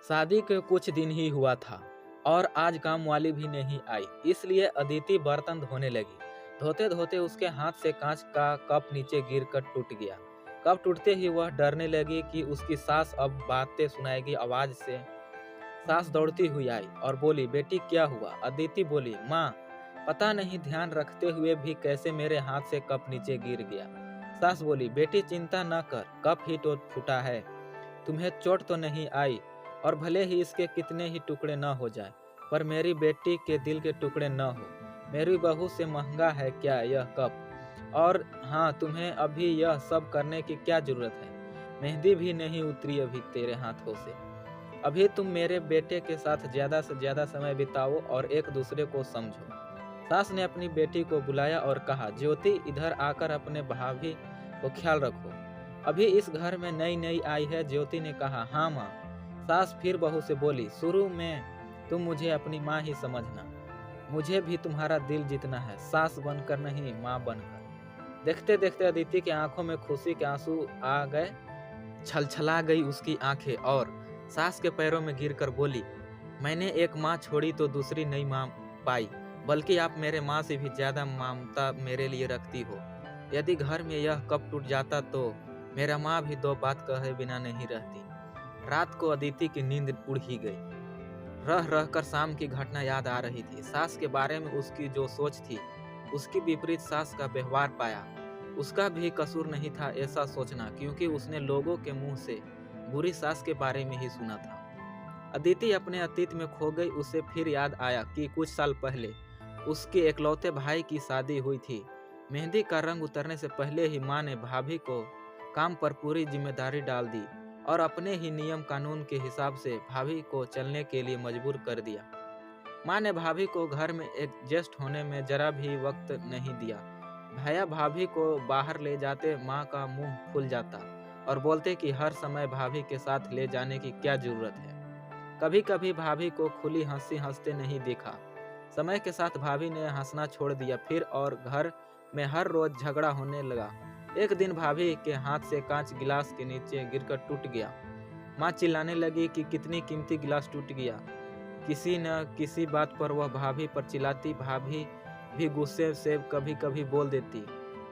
शादी के कुछ दिन ही हुआ था और आज काम वाली भी नहीं आई, इसलिए अदिति बर्तन धोने लगी। धोते धोते उसके हाथ से कांच का कप नीचे गिरकर टूट गया। कप टूटते ही वह डरने लगी कि उसकी सास अब बातें सुनाएगी। आवाज से सास दौड़ती हुई आई और बोली, बेटी क्या हुआ? अदिति बोली, माँ पता नहीं ध्यान रखते हुए भी कैसे मेरे हाथ से कप नीचे गिर गया। सास बोली, बेटी चिंता न कर, कप ही तो फूटा है, तुम्हें चोट तो नहीं आई, और भले ही इसके कितने ही टुकड़े न हो जाए, पर मेरी बेटी के दिल के टुकड़े न हो। मेरी बहू से महंगा है क्या यह कप? और हाँ, तुम्हें अभी यह सब करने की क्या जरूरत है? मेहंदी भी नहीं उतरी अभी तेरे हाथों से। अभी तुम मेरे बेटे के साथ ज्यादा से ज्यादा समय बिताओ और एक दूसरे को समझो। सास ने अपनी बेटी को बुलाया और कहा, ज्योति इधर आकर अपने भाभी को ख्याल रखो, अभी इस घर में नई नई आई है। ज्योति ने कहा, हाँ माँ। सास फिर बहू से बोली, शुरू में तुम मुझे अपनी माँ ही समझना, मुझे भी तुम्हारा दिल जीतना है, सास बनकर नहीं, माँ बनकर। देखते देखते अदिति की आंखों में खुशी के आंसू आ गए, छलछला गई उसकी आंखें और सास के पैरों में गिरकर बोली, मैंने एक माँ छोड़ी तो दूसरी नई माँ पाई, बल्कि आप मेरे माँ से भी ज्यादा ममता मेरे लिए रखती हो। यदि घर में यह कप टूट जाता तो मेरा माँ भी दो बात कहे बिना नहीं रहती। रात को अदिति की नींद उड़ ही गई। रह रह कर शाम की घटना याद आ रही थी। सास के बारे में उसकी जो सोच थी, उसकी विपरीत सास का व्यवहार पाया। उसका भी कसूर नहीं था ऐसा सोचना, क्योंकि उसने लोगों के मुंह से बुरी सास के बारे में ही सुना था। अदिति अपने अतीत में खो गई। उसे फिर याद आया कि कुछ साल पहले उसके इकलौते भाई की शादी हुई थी। मेहंदी का रंग उतरने से पहले ही माँ ने भाभी को काम पर पूरी जिम्मेदारी डाल दी और अपने ही नियम कानून के हिसाब से भाभी को चलने के लिए मजबूर कर दिया। माँ ने भाभी को घर में एडजस्ट होने में जरा भी वक्त नहीं दिया। भैया भाभी को बाहर ले जाते माँ का मुंह फूल जाता और बोलते कि हर समय भाभी के साथ ले जाने की क्या जरूरत है। कभी कभी भाभी को खुली हंसी हंसते नहीं देखा। समय के साथ भाभी ने हंसना छोड़ दिया फिर, और घर में हर रोज झगड़ा होने लगा। एक दिन भाभी के हाथ से कांच गिलास के नीचे गिरकर टूट गया। माँ चिल्लाने लगी कि कितनी कीमती गिलास टूट गया। किसी न किसी बात पर वह भाभी पर चिल्लाती। भाभी भी गुस्से से कभी कभी बोल देती,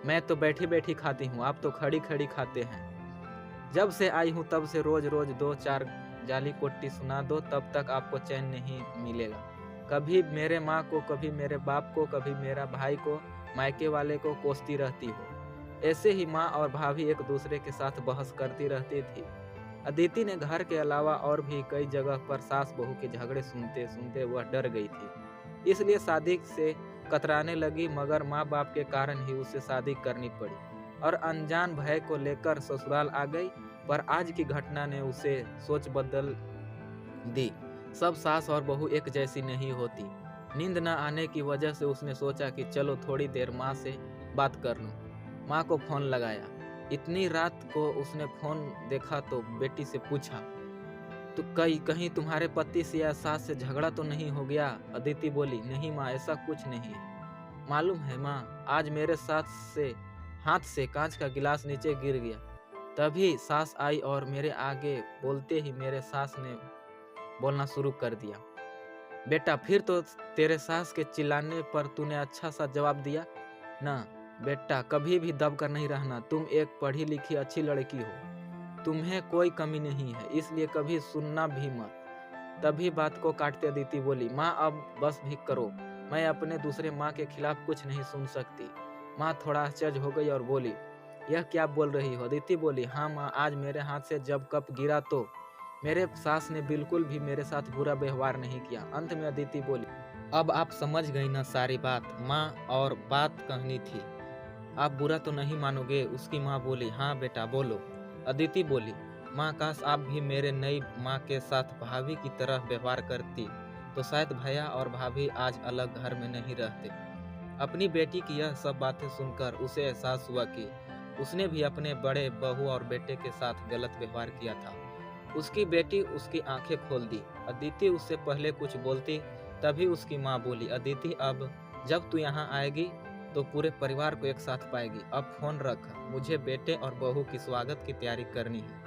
मैं तो बैठी बैठी खाती हूँ, आप तो खड़ी खड़ी खाते हैं। जब से आई हूँ तब से रोज रोज दो चार जाली कोट्टी सुना दो, तब तक आपको चैन नहीं मिलेगा। कभी मेरे माँ को, कभी मेरे बाप को, कभी मेरा भाई को, मायके वाले को कोसती रहती हो। ऐसे ही माँ और भाभी एक दूसरे के साथ बहस करती रहती थी। अदिति ने घर के अलावा और भी कई जगह पर सास बहू के झगड़े सुनते सुनते वह डर गई थी, इसलिए शादी से कतराने लगी। मगर माँ बाप के कारण ही उसे शादी करनी पड़ी और अनजान भय को लेकर ससुराल आ गई। पर आज की घटना ने उसे सोच बदल दी। सब सास और बहू एक जैसी नहीं होती। नींद न आने की वजह से उसने सोचा कि चलो थोड़ी देर माँ से बात कर लूं। माँ को फोन लगाया। इतनी रात को उसने फोन देखा तो बेटी से पूछा, तो कहीं तुम्हारे पति से या सास से झगड़ा तो नहीं हो गया? अदिति बोली, नहीं माँ, ऐसा कुछ नहीं है। मालूम है माँ, आज मेरे हाथ से कांच का गिलास नीचे गिर गया। तभी सास आई और मेरे आगे बोलते ही मेरे सास ने बोलना शुरू कर दिया, बेटा फिर तो तेरे सास के चिल्लाने पर तूने अच्छा सा जवाब दिया ना। बेटा कभी भी दब कर नहीं रहना, तुम एक पढ़ी लिखी अच्छी लड़की हो, तुम्हें कोई कमी नहीं है, इसलिए कभी सुनना भी मत। तभी बात को काटते अदिति बोली, माँ अब बस भी करो, मैं अपने दूसरे माँ के खिलाफ कुछ नहीं सुन सकती। माँ थोड़ा आश्चर्य हो गई और बोली, यह क्या बोल रही हो? अदिति बोली, हाँ माँ, आज मेरे हाथ से जब कप गिरा तो मेरे सास ने बिल्कुल भी मेरे साथ बुरा व्यवहार नहीं किया। अंत में अदिति बोली, अब आप समझ गई ना सारी बात माँ, और बात कहनी थी, आप बुरा तो नहीं मानोगे? उसकी माँ बोली, हाँ बेटा बोलो। अदिति बोली, माँ काश आप भी मेरे नई माँ के साथ भाभी की तरह व्यवहार करती तो शायद भैया और भाभी आज अलग घर में नहीं रहते। अपनी बेटी की यह सब बातें सुनकर उसे एहसास हुआ कि उसने भी अपने बड़े बहू और बेटे के साथ गलत व्यवहार किया था। उसकी बेटी उसकी आंखें खोल दी। अदिति उससे पहले कुछ बोलती तभी उसकी माँ बोली, अदिति अब जब तू यहाँ आएगी तो पूरे परिवार को एक साथ पाएगी। अब फोन रख, मुझे बेटे और बहू की स्वागत की तैयारी करनी है।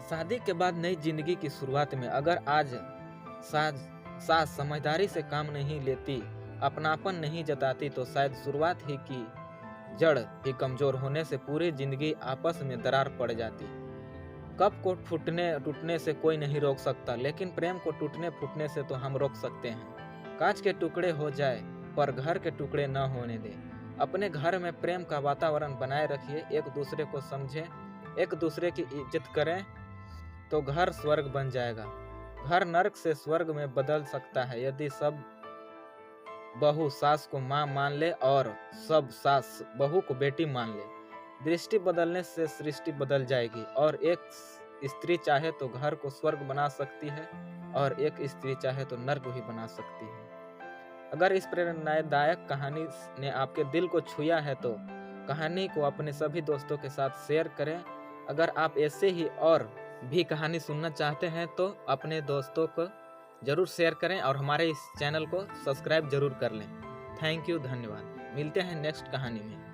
शादी के बाद नई जिंदगी की शुरुआत में अगर आज सास समझदारी से काम नहीं लेती, अपनापन नहीं जताती, तो शायद शुरुआत ही की जड़ ही कमजोर होने से पूरी जिंदगी आपस में दरार पड़ जाती। कप को टूटने से कोई नहीं रोक सकता, लेकिन प्रेम को टूटने फूटने से तो हम रोक सकते हैं। कांच के टुकड़े हो जाए पर घर के टुकड़े न होने दें। अपने घर में प्रेम का वातावरण बनाए रखिए, एक दूसरे को समझें, एक दूसरे की इज्जत करें, तो घर स्वर्ग बन जाएगा। घर नर्क से स्वर्ग में बदल सकता है यदि सब बहू सास को माँ मान ले और सब सास बहू को बेटी मान ले। दृष्टि बदलने से सृष्टि बदल जाएगी और एक स्त्री चाहे तो घर को स्वर्ग बना सकती है और एक स्त्री चाहे तो नर्क भी बना सकती है। अगर इस प्रेरणादायक कहानी ने आपके दिल को छुआ है तो कहानी को अपने सभी दोस्तों के साथ शेयर करें। अगर आप ऐसे ही और भी कहानी सुनना चाहते हैं तो अपने दोस्तों को जरूर शेयर करें और हमारे इस चैनल को सब्सक्राइब जरूर कर लें। थैंक यू, धन्यवाद। मिलते हैं नेक्स्ट कहानी में।